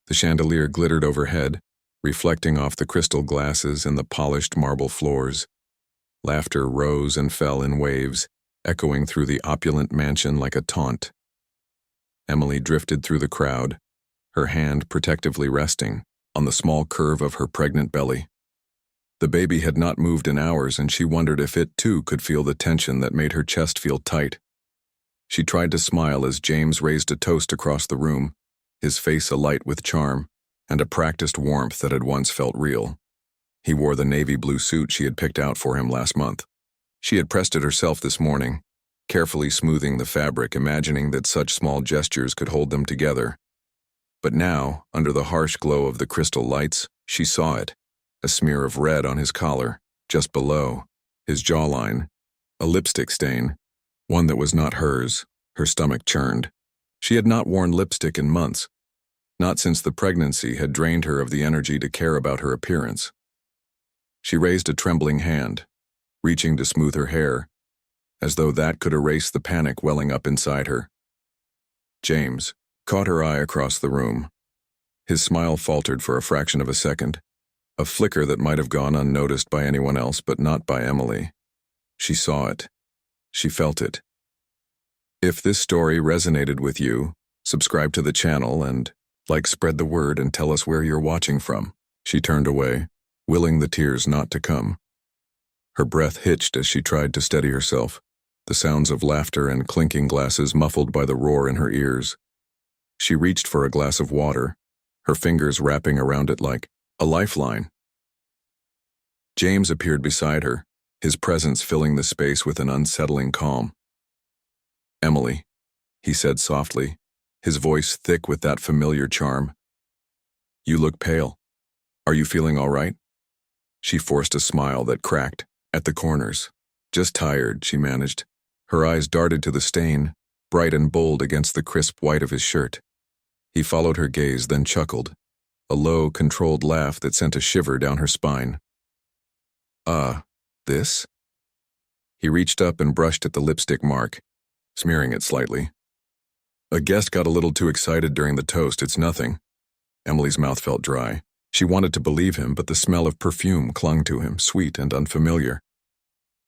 The chandelier glittered overhead, reflecting off the crystal glasses and the polished marble floors. Laughter rose and fell in waves, echoing through the opulent mansion like a taunt. Emily drifted through the crowd, her hand protectively resting on the small curve of her pregnant belly. The baby had not moved in hours, and she wondered if it too could feel the tension that made her chest feel tight. She tried to smile as James raised a toast across the room, his face alight with charm and a practiced warmth that had once felt real. He wore the navy blue suit she had picked out for him last month. She had pressed it herself this morning, carefully smoothing the fabric, imagining that such small gestures could hold them together. But now, under the harsh glow of the crystal lights, she saw it, a smear of red on his collar, just below his jawline, a lipstick stain, one that was not hers. Her stomach churned. She had not worn lipstick in months, not since the pregnancy had drained her of the energy to care about her appearance. She raised a trembling hand, reaching to smooth her hair, as though that could erase the panic welling up inside her. James caught her eye across the room. His smile faltered for a fraction of a second, a flicker that might have gone unnoticed by anyone else but not by Emily. She saw it. She felt it. If this story resonated with you, subscribe to the channel and spread the word and tell us where you're watching from. She turned away, willing the tears not to come. Her breath hitched as she tried to steady herself, the sounds of laughter and clinking glasses muffled by the roar in her ears. She reached for a glass of water, her fingers wrapping around it like a lifeline. James appeared beside her, his presence filling the space with an unsettling calm. "Emily," he said softly, his voice thick with that familiar charm. "You look pale. Are you feeling all right?" She forced a smile that cracked at the corners. "Just tired," she managed. Her eyes darted to the stain, bright and bold against the crisp white of his shirt. He followed her gaze, then chuckled, a low, controlled laugh that sent a shiver down her spine. This?" He reached up and brushed at the lipstick mark, smearing it slightly. "A guest got a little too excited during the toast. It's nothing." Emily's mouth felt dry. She wanted to believe him, but the smell of perfume clung to him, sweet and unfamiliar.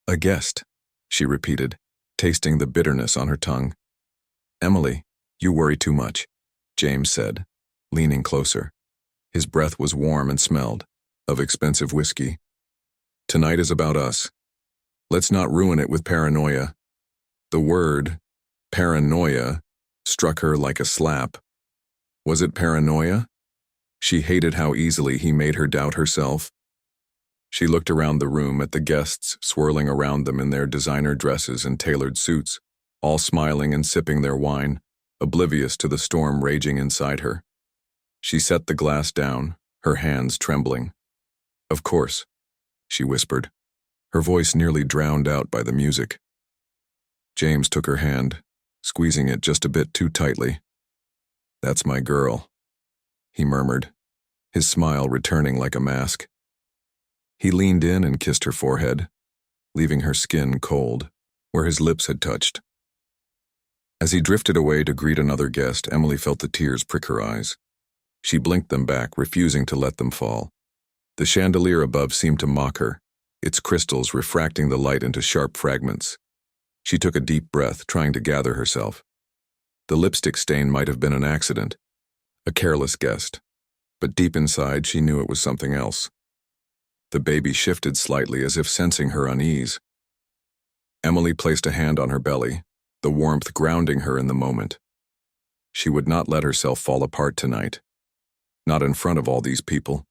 "A guest," she repeated, tasting the bitterness on her tongue. "Emily, you worry too much," James said, leaning closer. His breath was warm and smelled of expensive whiskey. "Tonight is about us. Let's not ruin it with paranoia." The word, paranoia, struck her like a slap. Was it paranoia? She hated how easily he made her doubt herself. She looked around the room at the guests swirling around them in their designer dresses and tailored suits, all smiling and sipping their wine, oblivious to the storm raging inside her. She set the glass down, her hands trembling. "Of course," she whispered, her voice nearly drowned out by the music. James took her hand, squeezing it just a bit too tightly. "That's my girl," he murmured, his smile returning like a mask. He leaned in and kissed her forehead, leaving her skin cold, where his lips had touched. As he drifted away to greet another guest, Emily felt the tears prick her eyes. She blinked them back, refusing to let them fall. The chandelier above seemed to mock her, its crystals refracting the light into sharp fragments. She took a deep breath, trying to gather herself. The lipstick stain might have been an accident, a careless guest, but deep inside she knew it was something else. The baby shifted slightly as if sensing her unease. Emily placed a hand on her belly, the warmth grounding her in the moment. She would not let herself fall apart tonight, not in front of all these people.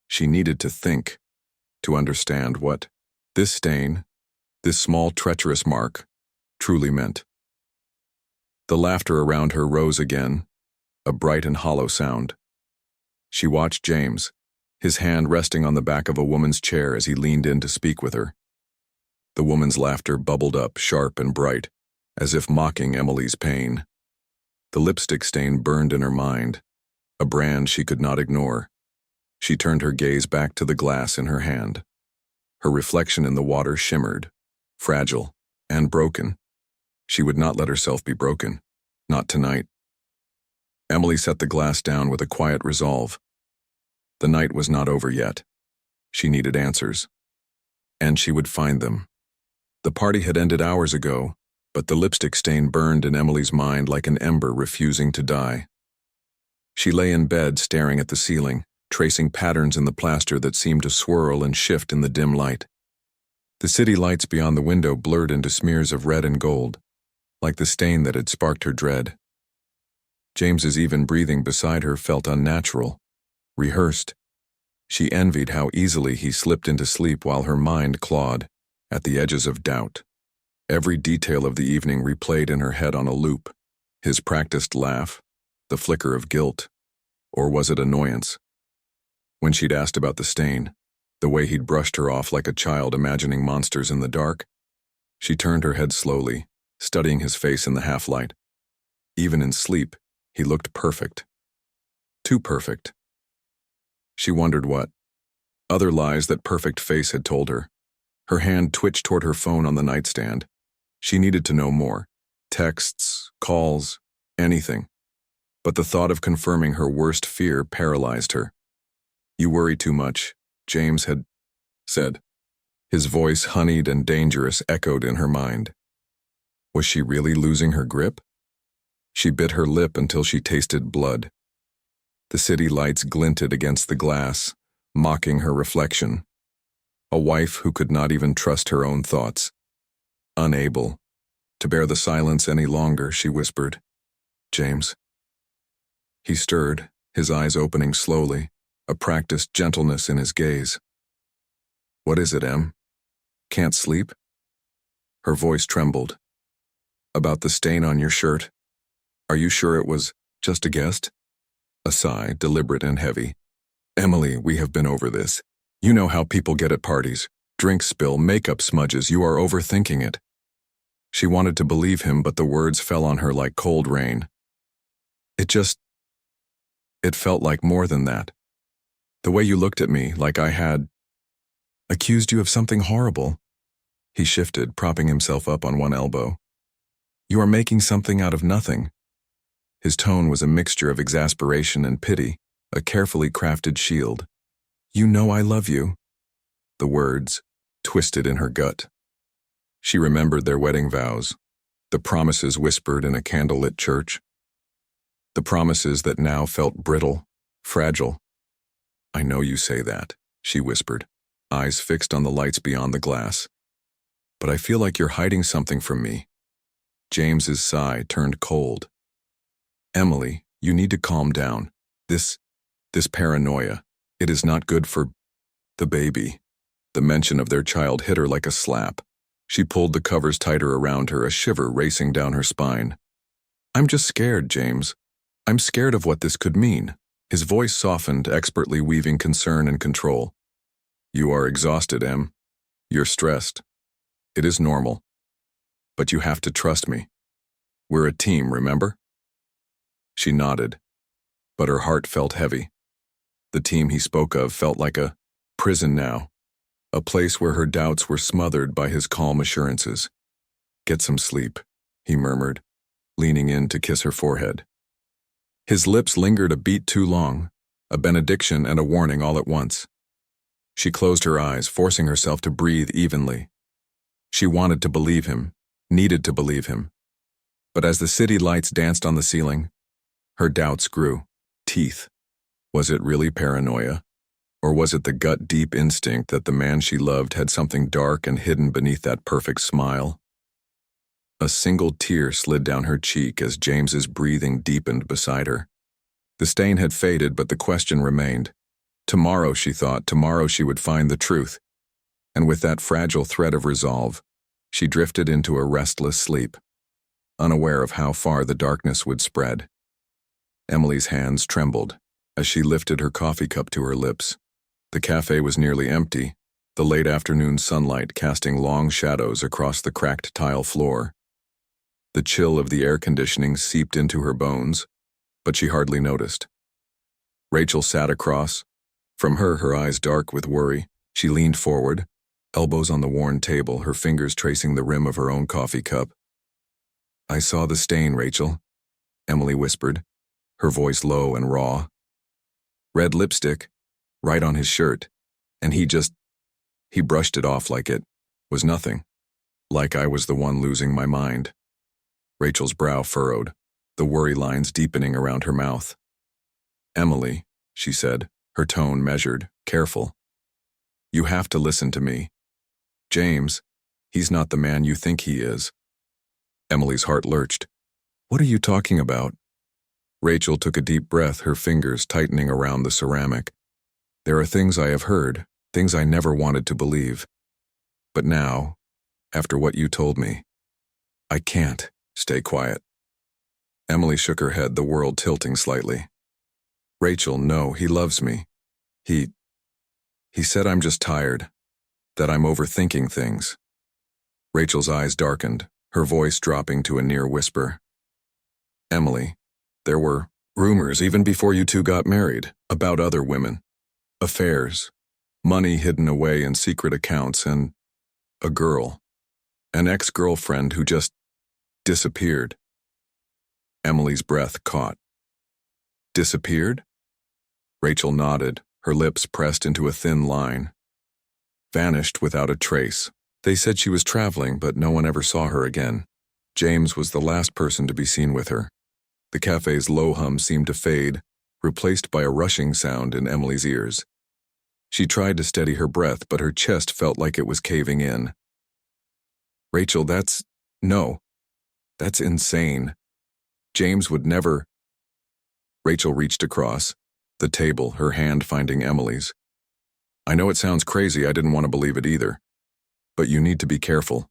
She needed to think, to understand what this stain, this small treacherous mark, truly meant. The laughter around her rose again, a bright and hollow sound. She watched James, his hand resting on the back of a woman's chair as he leaned in to speak with her. The woman's laughter bubbled up, sharp and bright, as if mocking Emily's pain. The lipstick stain burned in her mind, a brand she could not ignore. She turned her gaze back to the glass in her hand. Her reflection in the water shimmered, fragile and broken. She would not let herself be broken, not tonight. Emily set the glass down with a quiet resolve. The night was not over yet. She needed answers. And she would find them. The party had ended hours ago, but the lipstick stain burned in Emily's mind like an ember refusing to die. She lay in bed staring at the ceiling, tracing patterns in the plaster that seemed to swirl and shift in the dim light. The city lights beyond the window blurred into smears of red and gold, like the stain that had sparked her dread. James's even breathing beside her felt unnatural, rehearsed. She envied how easily he slipped into sleep while her mind clawed at the edges of doubt. Every detail of the evening replayed in her head on a loop. His practiced laugh, the flicker of guilt, or was it annoyance? When she'd asked about the stain, the way he'd brushed her off like a child imagining monsters in the dark, she turned her head slowly, studying his face in the half-light. Even in sleep, he looked perfect. Too perfect. She wondered what other lies that perfect face had told her. Her hand twitched toward her phone on the nightstand. She needed to know more. Texts, calls, anything. But the thought of confirming her worst fear paralyzed her. "You worry too much," James had said. His voice, honeyed and dangerous, echoed in her mind. Was she really losing her grip? She bit her lip until she tasted blood. The city lights glinted against the glass, mocking her reflection. A wife who could not even trust her own thoughts. Unable to bear the silence any longer, she whispered, "James." He stirred, his eyes opening slowly, a practiced gentleness in his gaze. "What is it, Em? Can't sleep?" Her voice trembled. "About the stain on your shirt. Are you sure it was just a guest?" A sigh, deliberate and heavy. "Emily, we have been over this. You know how people get at parties. Drink spill, makeup smudges, you are overthinking it." She wanted to believe him, but the words fell on her like cold rain. It felt like more than that. The way you looked at me, like I had accused you of something horrible." He shifted, propping himself up on one elbow. "You are making something out of nothing." His tone was a mixture of exasperation and pity, a carefully crafted shield. "You know I love you." The words twisted in her gut. She remembered their wedding vows, the promises whispered in a candlelit church. The promises that now felt brittle, fragile. "I know you say that," she whispered, eyes fixed on the lights beyond the glass. "But I feel like you're hiding something from me." James's sigh turned cold. "Emily, you need to calm down. This paranoia, it is not good for the baby." The mention of their child hit her like a slap. She pulled the covers tighter around her, a shiver racing down her spine. "I'm just scared, James. I'm scared of what this could mean." His voice softened, expertly weaving concern and control. "You are exhausted, Em. You're stressed. It is normal. But you have to trust me. We're a team, remember?" She nodded, but her heart felt heavy. The team he spoke of felt like a prison now, a place where her doubts were smothered by his calm assurances. "Get some sleep," he murmured, leaning in to kiss her forehead. His lips lingered a beat too long, a benediction and a warning all at once. She closed her eyes, forcing herself to breathe evenly. She wanted to believe him, needed to believe him. But as the city lights danced on the ceiling, her doubts grew. Teeth. Was it really paranoia? Or was it the gut-deep instinct that the man she loved had something dark and hidden beneath that perfect smile? A single tear slid down her cheek as James's breathing deepened beside her. The stain had faded, but the question remained. Tomorrow, she thought, tomorrow she would find the truth. And with that fragile thread of resolve, she drifted into a restless sleep, unaware of how far the darkness would spread. Emily's hands trembled as she lifted her coffee cup to her lips. The cafe was nearly empty, the late afternoon sunlight casting long shadows across the cracked tile floor. The chill of the air conditioning seeped into her bones, but she hardly noticed. Rachel sat across. From her, her eyes dark with worry, she leaned forward, elbows on the worn table, her fingers tracing the rim of her own coffee cup. "I saw the stain, Rachel," Emily whispered, her voice low and raw. Red lipstick, right on his shirt, and he brushed it off like it was nothing, like I was the one losing my mind. Rachel's brow furrowed, the worry lines deepening around her mouth. "Emily," she said, her tone measured, careful. "You have to listen to me. James, he's not the man you think he is." Emily's heart lurched. "What are you talking about?" Rachel took a deep breath, her fingers tightening around the ceramic. "There are things I have heard, things I never wanted to believe. But now, after what you told me, I can't stay quiet." Emily shook her head, the world tilting slightly. "Rachel, no, he loves me. He said I'm just tired, that I'm overthinking things." Rachel's eyes darkened, her voice dropping to a near whisper. "Emily, there were rumors even before you two got married about other women, affairs, money hidden away in secret accounts, and a girl, an ex-girlfriend who just disappeared." Emily's breath caught. "Disappeared?" Rachel nodded, her lips pressed into a thin line. "Vanished without a trace. They said she was traveling, but no one ever saw her again. James was the last person to be seen with her." The cafe's low hum seemed to fade, replaced by a rushing sound in Emily's ears. She tried to steady her breath, but her chest felt like it was caving in. "Rachel, that's insane. James would never—" Rachel reached across the table, her hand finding Emily's. "I know it sounds crazy, I didn't want to believe it either. But you need to be careful.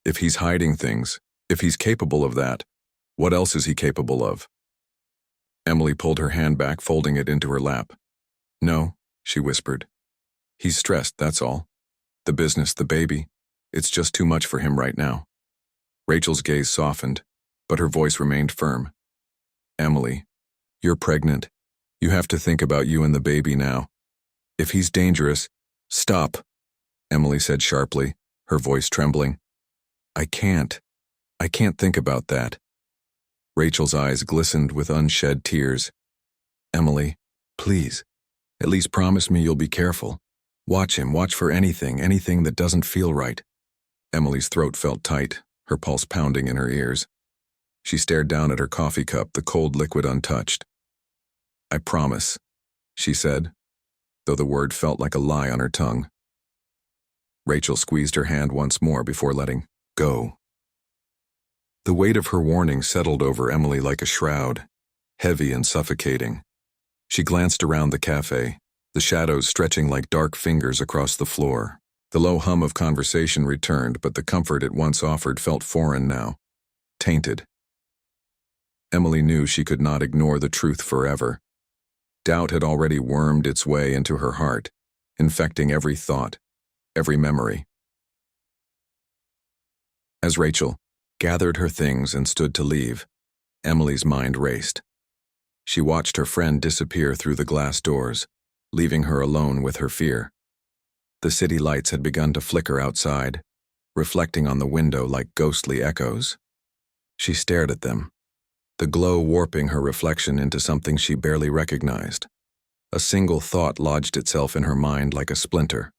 If he's hiding things, if he's capable of that, what else is he capable of?" Emily pulled her hand back, folding it into her lap. "No," she whispered. "He's stressed, that's all. The business, the baby. It's just too much for him right now." Rachel's gaze softened, but her voice remained firm. "Emily, you're pregnant. You have to think about you and the baby now. If he's dangerous—" "Stop," Emily said sharply, her voice trembling. I can't think about that." Rachel's eyes glistened with unshed tears. "Emily, please, at least promise me you'll be careful. Watch him, watch for anything that doesn't feel right." Emily's throat felt tight, her pulse pounding in her ears. She stared down at her coffee cup, the cold liquid untouched. "I promise," she said, though the word felt like a lie on her tongue. Rachel squeezed her hand once more before letting go. The weight of her warning settled over Emily like a shroud, heavy and suffocating. She glanced around the cafe, the shadows stretching like dark fingers across the floor. The low hum of conversation returned, but the comfort it once offered felt foreign now, tainted. Emily knew she could not ignore the truth forever. Doubt had already wormed its way into her heart, infecting every thought, every memory. As Rachel gathered her things and stood to leave, Emily's mind raced. She watched her friend disappear through the glass doors, leaving her alone with her fear. The city lights had begun to flicker outside, reflecting on the window like ghostly echoes. She stared at them, the glow warping her reflection into something she barely recognized. A single thought lodged itself in her mind like a splinter.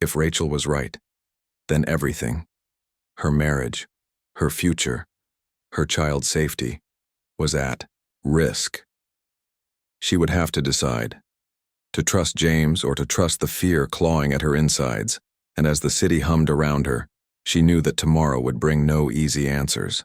If Rachel was right, then everything, her marriage, her future, her child's safety, was at risk. She would have to decide, to trust James or to trust the fear clawing at her insides, and as the city hummed around her, she knew that tomorrow would bring no easy answers.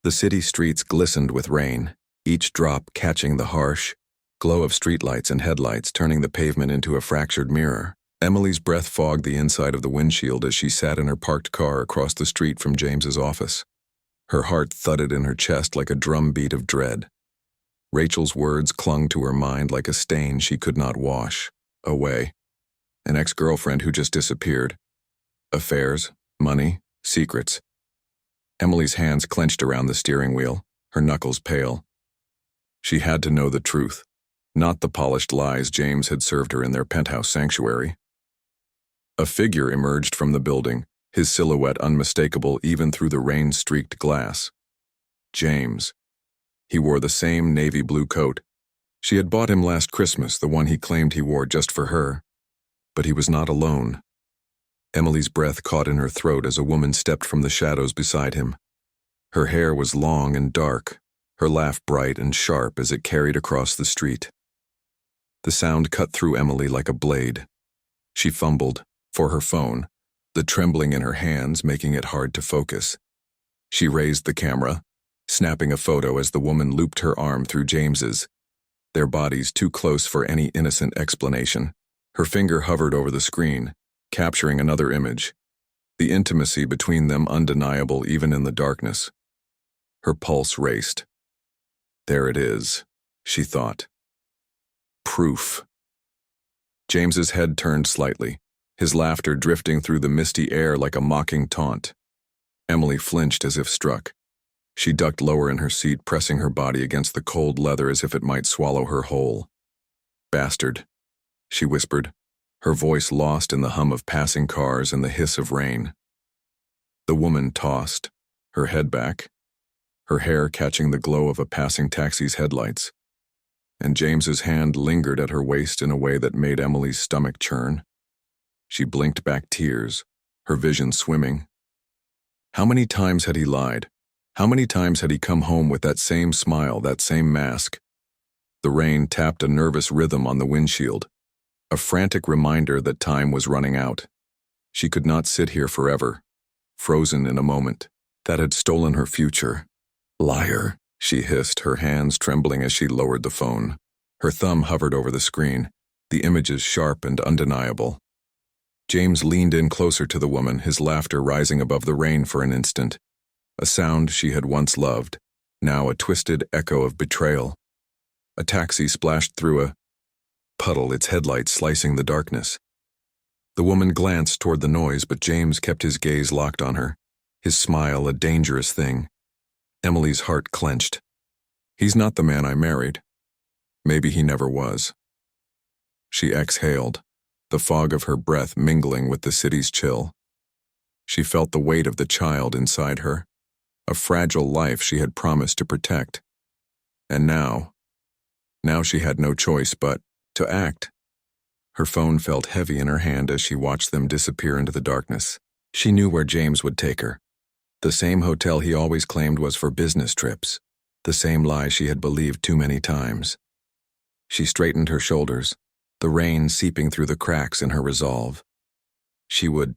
The city streets glistened with rain, each drop catching the harsh glow of streetlights and headlights, turning the pavement into a fractured mirror. Emily's breath fogged the inside of the windshield as she sat in her parked car across the street from James's office. Her heart thudded in her chest like a drumbeat of dread. Rachel's words clung to her mind like a stain she could not wash away. An ex-girlfriend who just disappeared. Affairs, money, secrets. Emily's hands clenched around the steering wheel, her knuckles pale. She had to know the truth, not the polished lies James had served her in their penthouse sanctuary. A figure emerged from the building, his silhouette unmistakable even through the rain-streaked glass. James. He wore the same navy blue coat. She had bought him last Christmas, the one he claimed he wore just for her. But he was not alone. Emily's breath caught in her throat as a woman stepped from the shadows beside him. Her hair was long and dark, her laugh bright and sharp as it carried across the street. The sound cut through Emily like a blade. She fumbled for her phone, the trembling in her hands making it hard to focus. She raised the camera, snapping a photo as the woman looped her arm through James's, their bodies too close for any innocent explanation. Her finger hovered over the screen, capturing another image, the intimacy between them undeniable even in the darkness. Her pulse raced. There it is, she thought. Proof. James's head turned slightly, his laughter drifting through the misty air like a mocking taunt. Emily flinched as if struck. She ducked lower in her seat, pressing her body against the cold leather as if it might swallow her whole. Bastard, she whispered, her voice lost in the hum of passing cars and the hiss of rain. The woman tossed, her head back, her hair catching the glow of a passing taxi's headlights, and James's hand lingered at her waist in a way that made Emily's stomach churn. She blinked back tears, her vision swimming. How many times had he lied? How many times had he come home with that same smile, that same mask? The rain tapped a nervous rhythm on the windshield, a frantic reminder that time was running out. She could not sit here forever, frozen in a moment that had stolen her future. Liar, she hissed, her hands trembling as she lowered the phone. Her thumb hovered over the screen, the images sharp and undeniable. James leaned in closer to the woman, his laughter rising above the rain for an instant. A sound she had once loved, now a twisted echo of betrayal. A taxi splashed through a puddle, its headlights slicing the darkness. The woman glanced toward the noise, but James kept his gaze locked on her, his smile a dangerous thing. Emily's heart clenched. He's not the man I married. Maybe he never was. She exhaled, the fog of her breath mingling with the city's chill. She felt the weight of the child inside her, a fragile life she had promised to protect. And now she had no choice but to act. Her phone felt heavy in her hand as she watched them disappear into the darkness. She knew where James would take her. The same hotel he always claimed was for business trips. The same lie she had believed too many times. She straightened her shoulders, the rain seeping through the cracks in her resolve. She would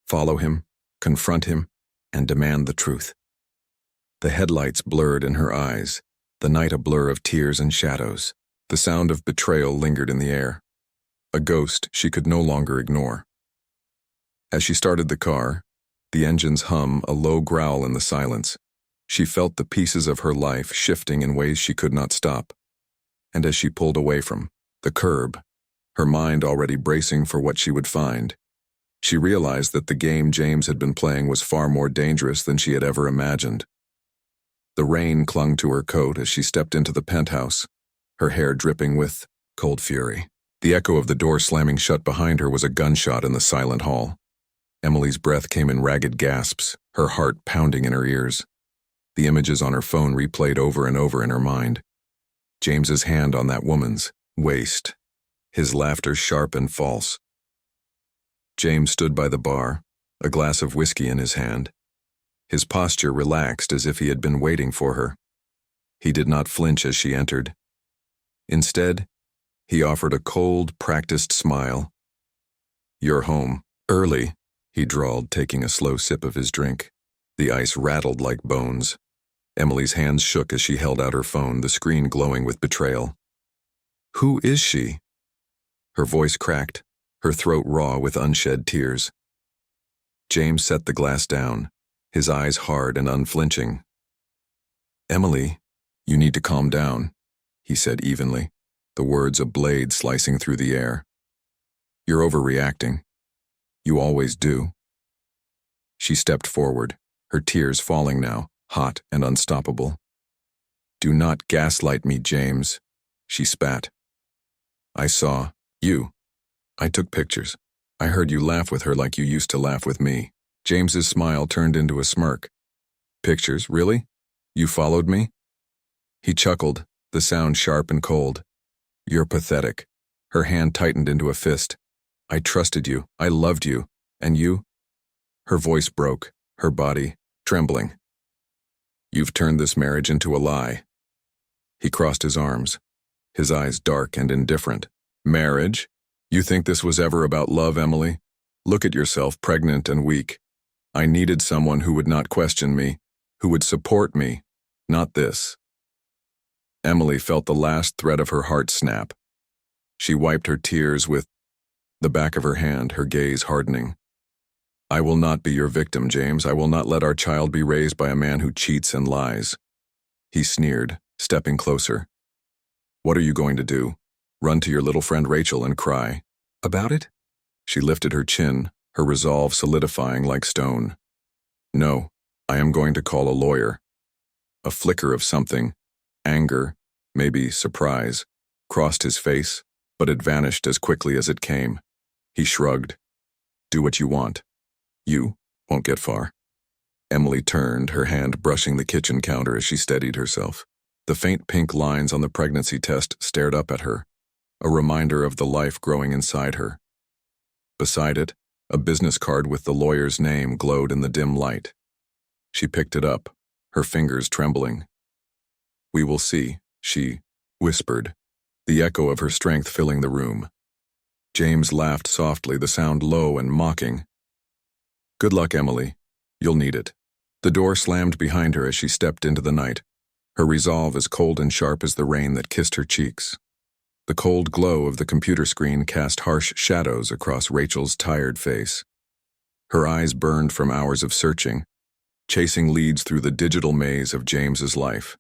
follow him, confront him, and demand the truth. The headlights blurred in her eyes, the night a blur of tears and shadows. The sound of betrayal lingered in the air, a ghost she could no longer ignore. As she started the car, the engine's hum a low growl in the silence. She felt the pieces of her life shifting in ways she could not stop. And as she pulled away from the curb, her mind already bracing for what she would find, she realized that the game James had been playing was far more dangerous than she had ever imagined. The rain clung to her coat as she stepped into the penthouse, her hair dripping with cold fury. The echo of the door slamming shut behind her was a gunshot in the silent hall. Emily's breath came in ragged gasps, her heart pounding in her ears. The images on her phone replayed over and over in her mind. James's hand on that woman's waist, his laughter sharp and false. James stood by the bar, a glass of whiskey in his hand. His posture relaxed as if he had been waiting for her. He did not flinch as she entered. Instead, he offered a cold, practiced smile. "You're home. Early," he drawled, taking a slow sip of his drink. The ice rattled like bones. Emily's hands shook as she held out her phone, the screen glowing with betrayal. "Who is she?" Her voice cracked, her throat raw with unshed tears. James set the glass down, his eyes hard and unflinching. "Emily, you need to calm down," he said evenly, the words a blade slicing through the air. "You're overreacting. You always do." She stepped forward, her tears falling now, hot and unstoppable. "Do not gaslight me, James," she spat. "I saw you. I took pictures. I heard you laugh with her like you used to laugh with me." James's smile turned into a smirk. "Pictures, really? You followed me?" He chuckled, the sound sharp and cold. You're pathetic. Her hand tightened into a fist. I trusted you. I loved you. And you? Her voice broke, her body trembling. You've turned this marriage into a lie. He crossed his arms, his eyes dark and indifferent. Marriage? You think this was ever about love, Emily? Look at yourself, pregnant and weak. I needed someone who would not question me, who would support me, not this. Emily felt the last thread of her heart snap. She wiped her tears with the back of her hand, her gaze hardening. I will not be your victim, James. I will not let our child be raised by a man who cheats and lies. He sneered, stepping closer. What are you going to do? Run to your little friend Rachel and cry about it? She lifted her chin, her resolve solidifying like stone. No, I am going to call a lawyer. A flicker of something, anger, maybe surprise, crossed his face, but it vanished as quickly as it came. He shrugged. Do what you want. You won't get far. Emily turned, her hand brushing the kitchen counter as she steadied herself. The faint pink lines on the pregnancy test stared up at her, a reminder of the life growing inside her. Beside it, a business card with the lawyer's name glowed in the dim light. She picked it up, her fingers trembling. We will see, she whispered, the echo of her strength filling the room. James laughed softly, the sound low and mocking. Good luck, Emily. You'll need it. The door slammed behind her as she stepped into the night, her resolve as cold and sharp as the rain that kissed her cheeks. The cold glow of the computer screen cast harsh shadows across Rachel's tired face. Her eyes burned from hours of searching, chasing leads through the digital maze of James's life.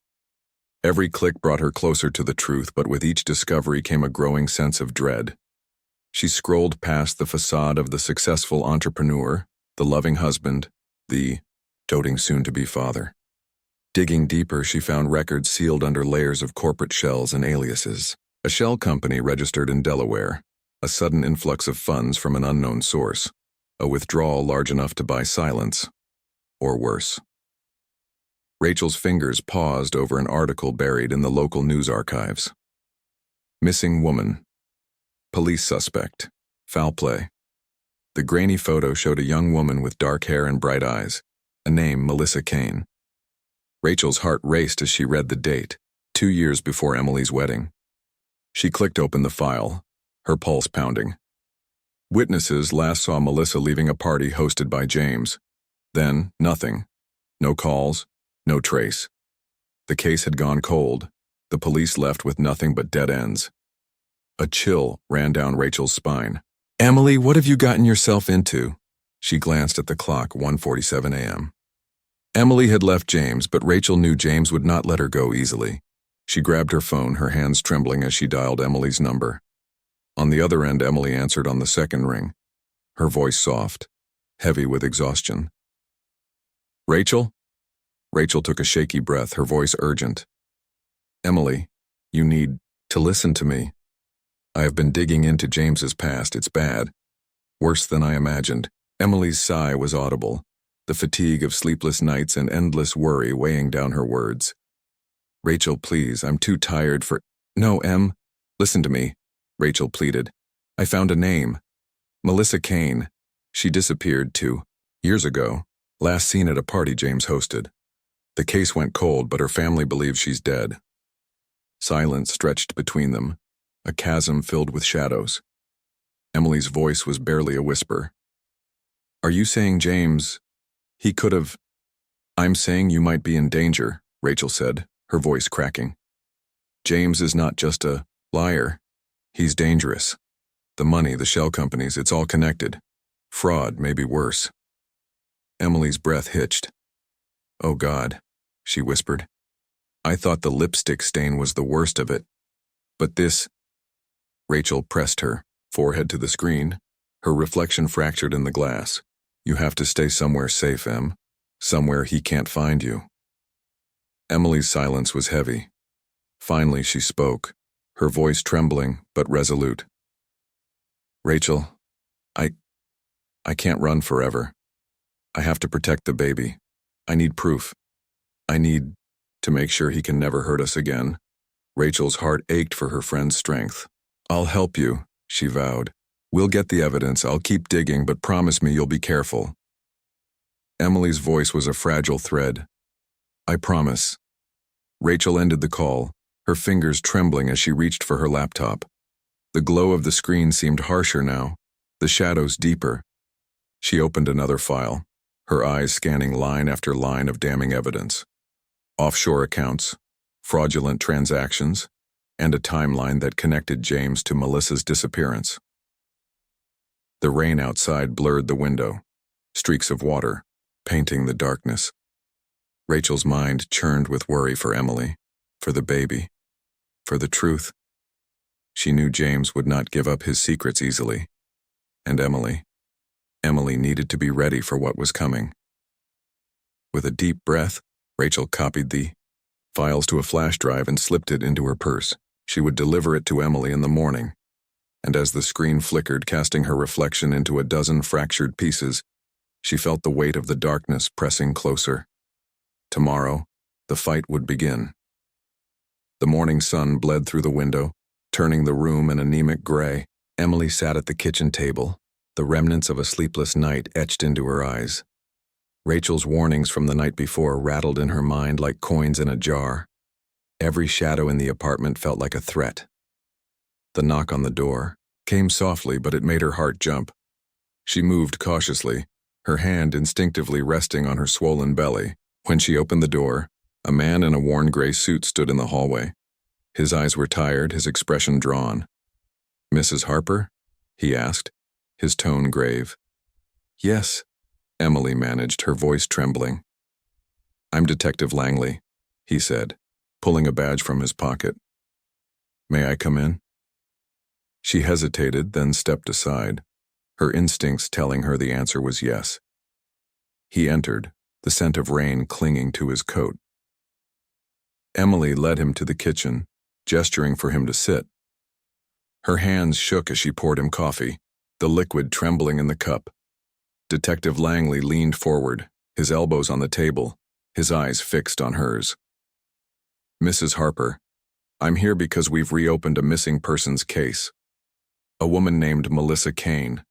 Every click brought her closer to the truth, but with each discovery came a growing sense of dread. She scrolled past the facade of the successful entrepreneur, the loving husband, the doting soon-to-be father. Digging deeper, she found records sealed under layers of corporate shells and aliases. A shell company registered in Delaware, a sudden influx of funds from an unknown source, a withdrawal large enough to buy silence, or worse. Rachel's fingers paused over an article buried in the local news archives. Missing woman. Police suspect. Foul play. The grainy photo showed a young woman with dark hair and bright eyes, a name Melissa Kane. Rachel's heart raced as she read the date, 2 years before Emily's wedding. She clicked open the file, her pulse pounding. Witnesses last saw Melissa leaving a party hosted by James. Then, nothing. No calls, no trace. The case had gone cold, the police left with nothing but dead ends. A chill ran down Rachel's spine. Emily, what have you gotten yourself into? She glanced at the clock, 1:47 a.m. Emily had left James, but Rachel knew James would not let her go easily. She grabbed her phone, her hands trembling as she dialed Emily's number. On the other end, Emily answered on the second ring, her voice soft, heavy with exhaustion. Rachel? Rachel took a shaky breath, her voice urgent. Emily, you need to listen to me. I have been digging into James's past. It's bad. Worse than I imagined. Emily's sigh was audible, the fatigue of sleepless nights and endless worry weighing down her words. Rachel, please, I'm too tired for— No, Em, listen to me, Rachel pleaded. I found a name. Melissa Kane. She disappeared 2 years ago, last seen at a party James hosted. The case went cold, but her family believes she's dead. Silence stretched between them, a chasm filled with shadows. Emily's voice was barely a whisper. Are you saying James— he could have— I'm saying you might be in danger, Rachel said, her voice cracking. James is not just a liar. He's dangerous. The money, the shell companies, it's all connected. Fraud, maybe worse. Emily's breath hitched. Oh God, she whispered. I thought the lipstick stain was the worst of it. But this— Rachel pressed her forehead to the screen, her reflection fractured in the glass. You have to stay somewhere safe, Em. Somewhere he can't find you. Emily's silence was heavy. Finally she spoke, her voice trembling but resolute. Rachel, I can't run forever. I have to protect the baby. I need proof. I need to make sure he can never hurt us again. Rachel's heart ached for her friend's strength. "I'll help you," she vowed. "We'll get the evidence, I'll keep digging, but promise me you'll be careful." Emily's voice was a fragile thread. "I promise." Rachel ended the call, her fingers trembling as she reached for her laptop. The glow of the screen seemed harsher now, the shadows deeper. She opened another file, her eyes scanning line after line of damning evidence. Offshore accounts, fraudulent transactions, and a timeline that connected James to Melissa's disappearance. The rain outside blurred the window, streaks of water, painting the darkness. Rachel's mind churned with worry for Emily, for the baby, for the truth. She knew James would not give up his secrets easily. And Emily needed to be ready for what was coming. With a deep breath, Rachel copied the files to a flash drive and slipped it into her purse. She would deliver it to Emily in the morning. And as the screen flickered, casting her reflection into a dozen fractured pieces, she felt the weight of the darkness pressing closer. Tomorrow, the fight would begin. The morning sun bled through the window, turning the room an anemic gray. Emily sat at the kitchen table, the remnants of a sleepless night etched into her eyes. Rachel's warnings from the night before rattled in her mind like coins in a jar. Every shadow in the apartment felt like a threat. The knock on the door came softly, but it made her heart jump. She moved cautiously, her hand instinctively resting on her swollen belly. When she opened the door, a man in a worn gray suit stood in the hallway. His eyes were tired, his expression drawn. "Mrs. Harper?" he asked, his tone grave. "Yes," Emily managed, her voice trembling. "I'm Detective Langley," he said, pulling a badge from his pocket. "May I come in?" She hesitated, then stepped aside, her instincts telling her the answer was yes. He entered, the scent of rain clinging to his coat. Emily led him to the kitchen, gesturing for him to sit. Her hands shook as she poured him coffee, the liquid trembling in the cup. Detective Langley leaned forward, his elbows on the table, his eyes fixed on hers. "Mrs. Harper, I'm here because we've reopened a missing persons case. A woman named Melissa Kane.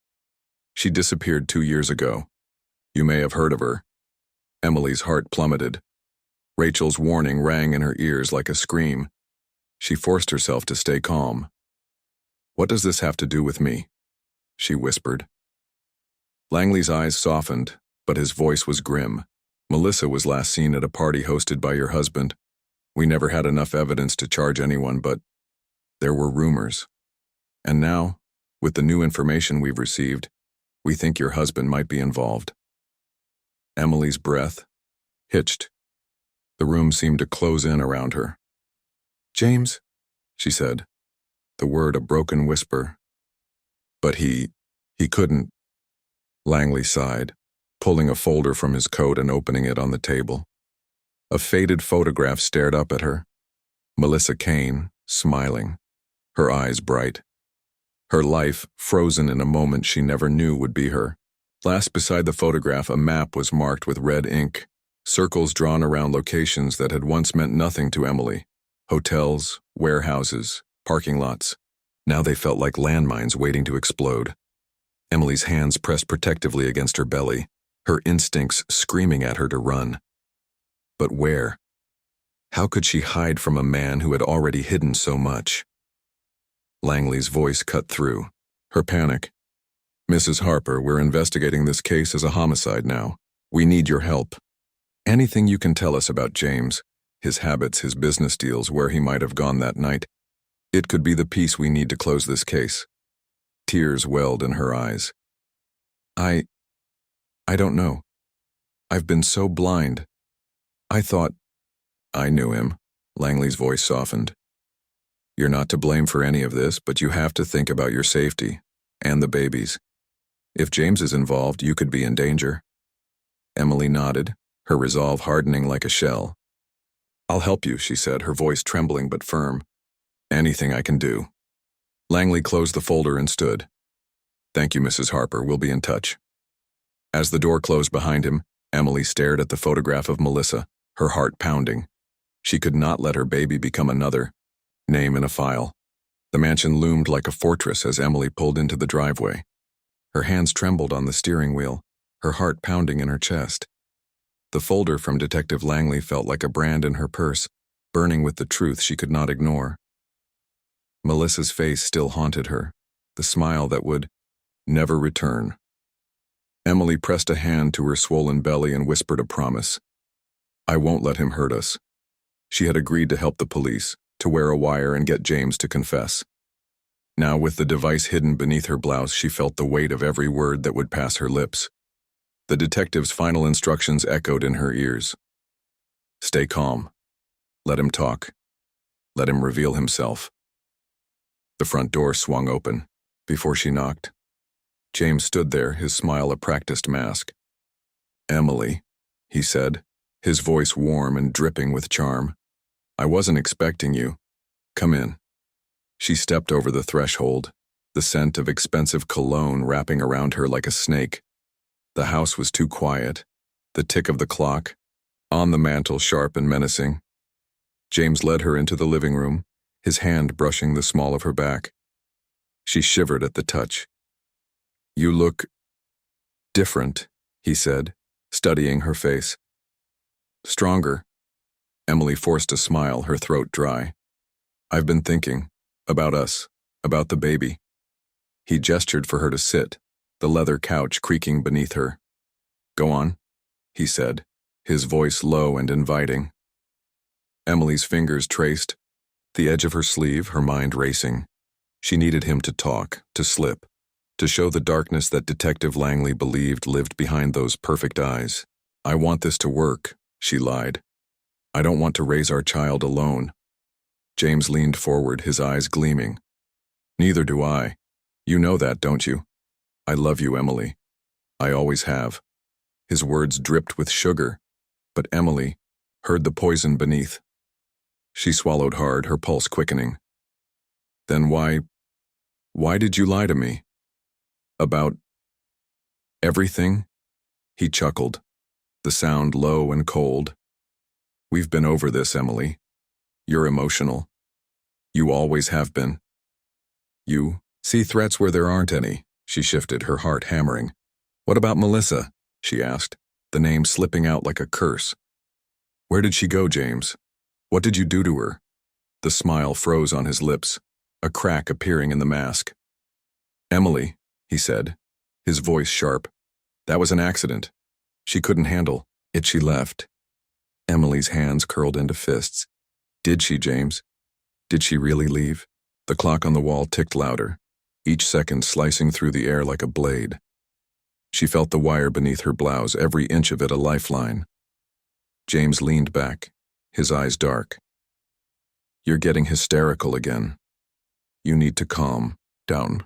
She disappeared 2 years ago. You may have heard of her." Emily's heart plummeted. Rachel's warning rang in her ears like a scream. She forced herself to stay calm. "What does this have to do with me?" she whispered. Langley's eyes softened, but his voice was grim. "Melissa was last seen at a party hosted by your husband. We never had enough evidence to charge anyone, but there were rumors. And now, with the new information we've received, we think your husband might be involved." Emily's breath hitched. The room seemed to close in around her. "James," she said, the word a broken whisper. "But he couldn't." Langley sighed, pulling a folder from his coat and opening it on the table. A faded photograph stared up at her. Melissa Kane, smiling, her eyes bright. Her life frozen in a moment she never knew would be her. Last beside the photograph, a map was marked with red ink, circles drawn around locations that had once meant nothing to Emily. Hotels, warehouses, parking lots. Now they felt like landmines waiting to explode. Emily's hands pressed protectively against her belly, her instincts screaming at her to run. But where? How could she hide from a man who had already hidden so much? Langley's voice cut through, her panic. "Mrs. Harper, we're investigating this case as a homicide now. We need your help. Anything you can tell us about James, his habits, his business deals, where he might have gone that night. It could be the piece we need to close this case." Tears welled in her eyes. I don't know. I've been so blind. I thought—" "I knew him," Langley's voice softened. "You're not to blame for any of this, but you have to think about your safety, and the babies. If James is involved, you could be in danger." Emily nodded, her resolve hardening like a shell. "I'll help you," she said, her voice trembling but firm. "Anything I can do." Langley closed the folder and stood. "Thank you, Mrs. Harper. We'll be in touch." As the door closed behind him, Emily stared at the photograph of Melissa, her heart pounding. She could not let her baby become another name in a file. The mansion loomed like a fortress as Emily pulled into the driveway. Her hands trembled on the steering wheel, her heart pounding in her chest. The folder from Detective Langley felt like a brand in her purse, burning with the truth she could not ignore. Melissa's face still haunted her, the smile that would never return. Emily pressed a hand to her swollen belly and whispered a promise. I won't let him hurt us. She had agreed to help the police, to wear a wire and get James to confess. Now, with the device hidden beneath her blouse, she felt the weight of every word that would pass her lips. The detective's final instructions echoed in her ears. Stay calm. Let him talk. Let him reveal himself. The front door swung open. Before she knocked, James stood there, his smile a practiced mask. Emily, he said, his voice warm and dripping with charm. I wasn't expecting you. Come in. She stepped over the threshold, the scent of expensive cologne wrapping around her like a snake. The house was too quiet, the tick of the clock, on the mantel sharp and menacing. James led her into the living room, his hand brushing the small of her back. She shivered at the touch. You look different, he said, studying her face. Stronger. Emily forced a smile, her throat dry. I've been thinking about us, about the baby. He gestured for her to sit, the leather couch creaking beneath her. Go on, he said, his voice low and inviting. Emily's fingers traced the edge of her sleeve, her mind racing. She needed him to talk, to slip, to show the darkness that Detective Langley believed lived behind those perfect eyes. I want this to work, she lied. I don't want to raise our child alone. James leaned forward, his eyes gleaming. Neither do I. You know that, don't you? I love you, Emily. I always have. His words dripped with sugar, but Emily heard the poison beneath. She swallowed hard, her pulse quickening. Then why did you lie to me? About everything? He chuckled, the sound low and cold. We've been over this, Emily. You're emotional. You always have been. You see threats where there aren't any. She shifted, her heart hammering. What about Melissa? She asked, the name slipping out like a curse. Where did she go, James? What did you do to her? The smile froze on his lips, a crack appearing in the mask. Emily, he said, his voice sharp. That was an accident. She couldn't handle it. She left. Emily's hands curled into fists. Did she, James? Did she really leave? The clock on the wall ticked louder, each second slicing through the air like a blade. She felt the wire beneath her blouse, every inch of it a lifeline. James leaned back, his eyes dark. You're getting hysterical again. You need to calm down.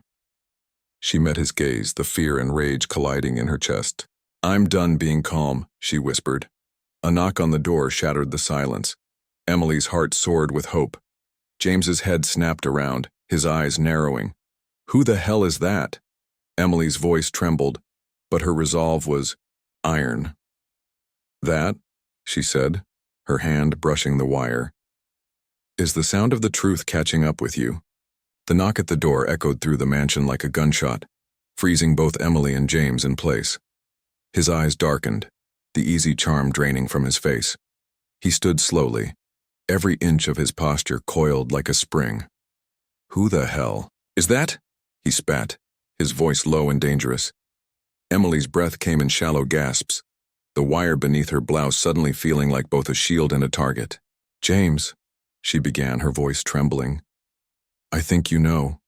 She met his gaze, the fear and rage colliding in her chest. I'm done being calm, she whispered. A knock on the door shattered the silence. Emily's heart soared with hope. James's head snapped around, his eyes narrowing. Who the hell is that? Emily's voice trembled, but her resolve was iron. That, she said, her hand brushing the wire, is the sound of the truth catching up with you. The knock at the door echoed through the mansion like a gunshot, freezing both Emily and James in place. His eyes darkened, the easy charm draining from his face. He stood slowly, every inch of his posture coiled like a spring. Who the hell is that? He spat, his voice low and dangerous. Emily's breath came in shallow gasps, the wire beneath her blouse suddenly feeling like both a shield and a target. James, she began, her voice trembling. I think you know.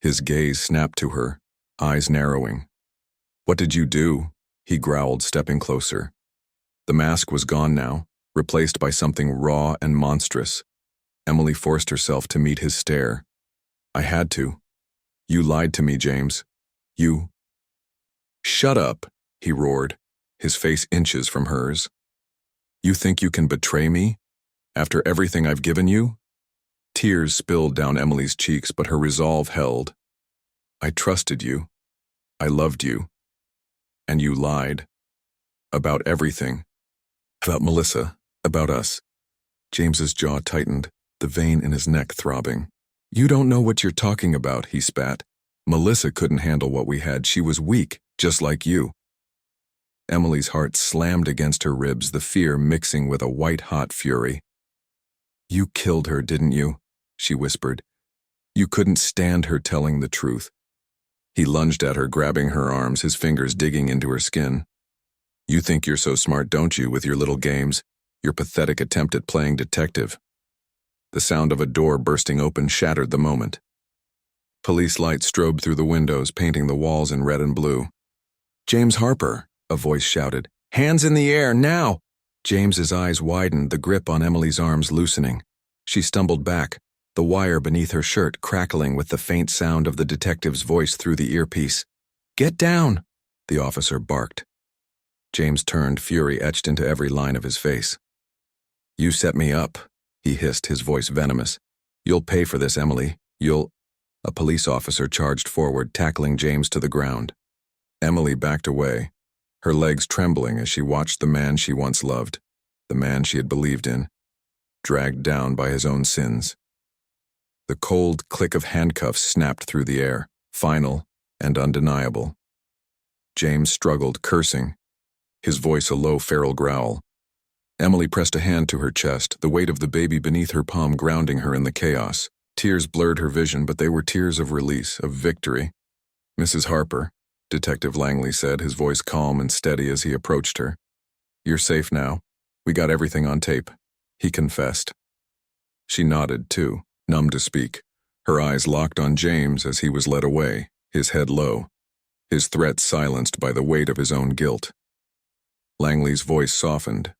His gaze snapped to her, eyes narrowing. What did you do? He growled, stepping closer. The mask was gone now, replaced by something raw and monstrous. Emily forced herself to meet his stare. I had to. You lied to me, James. You. Shut up, he roared, his face inches from hers. You think you can betray me? After everything I've given you? Tears spilled down Emily's cheeks, but her resolve held. I trusted you. I loved you. And you lied. About everything. About Melissa. About us. James's jaw tightened, the vein in his neck throbbing. "You don't know what you're talking about," he spat. "Melissa couldn't handle what we had. She was weak, just like you." Emily's heart slammed against her ribs, the fear mixing with a white-hot fury. "You killed her, didn't you?" she whispered. "You couldn't stand her telling the truth." He lunged at her, grabbing her arms, his fingers digging into her skin. "You think you're so smart, don't you, with your little games? Your pathetic attempt at playing detective." The sound of a door bursting open shattered the moment. Police lights strobed through the windows, painting the walls in red and blue. "James Harper," a voice shouted. "Hands in the air, now!" James's eyes widened, the grip on Emily's arms loosening. She stumbled back, the wire beneath her shirt crackling with the faint sound of the detective's voice through the earpiece. "Get down!" the officer barked. James turned, fury etched into every line of his face. "You set me up," he hissed, his voice venomous. "You'll pay for this, Emily. You'll—" A police officer charged forward, tackling James to the ground. Emily backed away, her legs trembling as she watched the man she once loved, the man she had believed in, dragged down by his own sins. The cold click of handcuffs snapped through the air, final and undeniable. James struggled, cursing, his voice a low feral growl. Emily pressed a hand to her chest, the weight of the baby beneath her palm grounding her in the chaos. Tears blurred her vision, but they were tears of release, of victory. "Mrs. Harper," Detective Langley said, his voice calm and steady as he approached her. "You're safe now. We got everything on tape," he confessed. She nodded, too, numb to speak, her eyes locked on James as he was led away, his head low, his threats silenced by the weight of his own guilt. Langley's voice softened.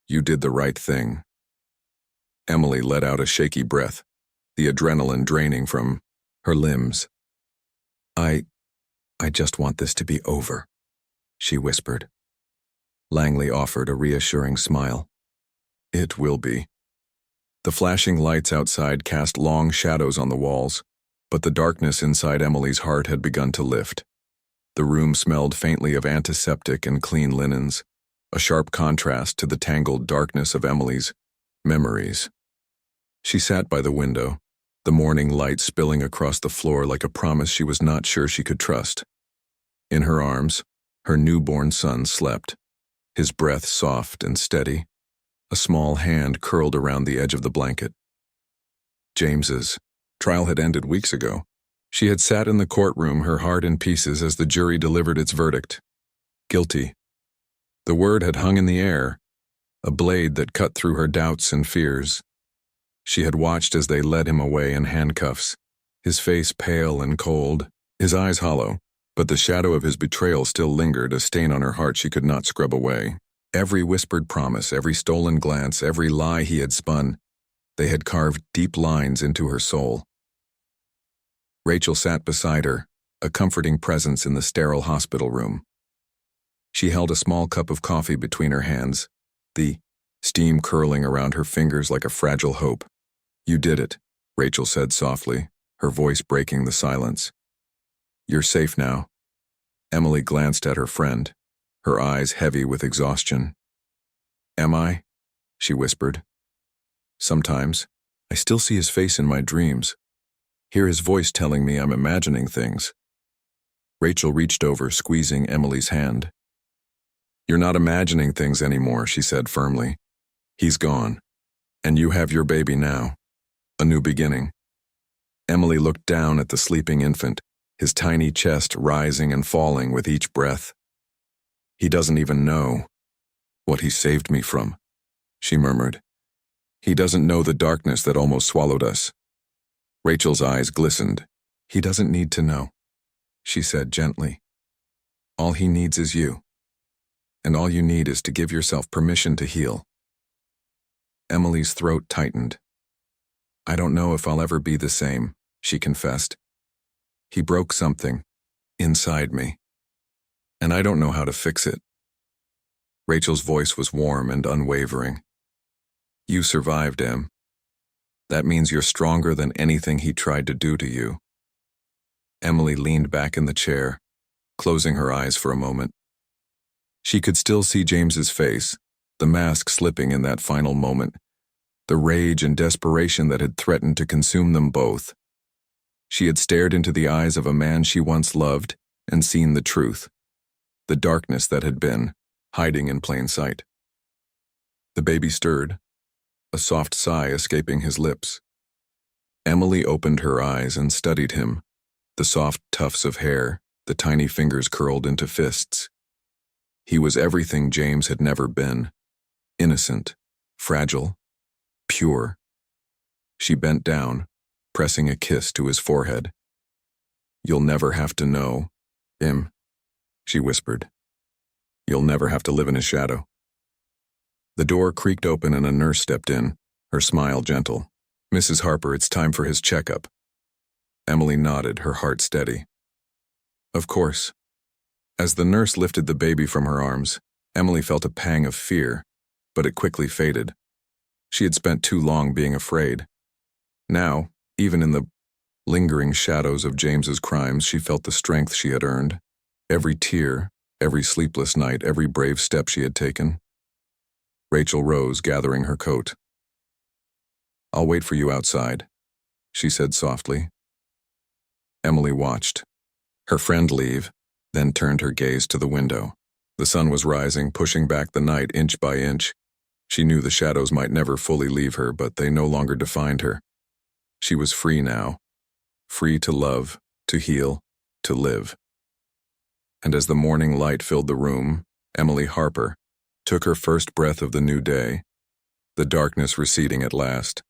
"You did the right thing." Emily let out a shaky breath, the adrenaline draining from her limbs. I just want this to be over," she whispered. Langley offered a reassuring smile. "It will be." The flashing lights outside cast long shadows on the walls, but the darkness inside Emily's heart had begun to lift. The room smelled faintly of antiseptic and clean linens, a sharp contrast to the tangled darkness of Emily's memories. She sat by the window, the morning light spilling across the floor like a promise she was not sure she could trust. In her arms, her newborn son slept, his breath soft and steady, a small hand curled around the edge of the blanket. James's trial had ended weeks ago. She had sat in the courtroom, her heart in pieces as the jury delivered its verdict. Guilty. The word had hung in the air, a blade that cut through her doubts and fears. She had watched as they led him away in handcuffs, his face pale and cold, his eyes hollow, but the shadow of his betrayal still lingered, a stain on her heart she could not scrub away. Every whispered promise, every stolen glance, every lie he had spun, they had carved deep lines into her soul. Rachel sat beside her, a comforting presence in the sterile hospital room. She held a small cup of coffee between her hands, the steam curling around her fingers like a fragile hope. "You did it," Rachel said softly, her voice breaking the silence. "You're safe now." Emily glanced at her friend, her eyes heavy with exhaustion. "Am I?" she whispered. "Sometimes. I still see his face in my dreams. Hear his voice telling me I'm imagining things." Rachel reached over, squeezing Emily's hand. "You're not imagining things anymore," she said firmly. "He's gone. And you have your baby now. A new beginning." Emily looked down at the sleeping infant, his tiny chest rising and falling with each breath. "He doesn't even know what he saved me from," she murmured. "He doesn't know the darkness that almost swallowed us." Rachel's eyes glistened. "He doesn't need to know," she said gently. "All he needs is you. And all you need is to give yourself permission to heal." Emily's throat tightened. "I don't know if I'll ever be the same," she confessed. "He broke something inside me, and I don't know how to fix it." Rachel's voice was warm and unwavering. "You survived, Em. That means you're stronger than anything he tried to do to you." Emily leaned back in the chair, closing her eyes for a moment. She could still see James's face, the mask slipping in that final moment, the rage and desperation that had threatened to consume them both. She had stared into the eyes of a man she once loved and seen the truth, the darkness that had been, hiding in plain sight. The baby stirred, a soft sigh escaping his lips. Emily opened her eyes and studied him, the soft tufts of hair, the tiny fingers curled into fists. He was everything James had never been, innocent, fragile, pure. She bent down, pressing a kiss to his forehead. "You'll never have to know him," she whispered. "You'll never have to live in his shadow." The door creaked open and a nurse stepped in, her smile gentle. "Mrs. Harper, it's time for his checkup." Emily nodded, her heart steady. "Of course." As the nurse lifted the baby from her arms, Emily felt a pang of fear, but it quickly faded. She had spent too long being afraid. Now, even in the lingering shadows of James's crimes, she felt the strength she had earned. Every tear, every sleepless night, every brave step she had taken. Rachel rose, gathering her coat. "I'll wait for you outside," she said softly. Emily watched her friend leave, then turned her gaze to the window. The sun was rising, pushing back the night inch by inch. She knew the shadows might never fully leave her, but they no longer defined her. She was free now, free to love, to heal, to live. And as the morning light filled the room, Emily Harper took her first breath of the new day, the darkness receding at last.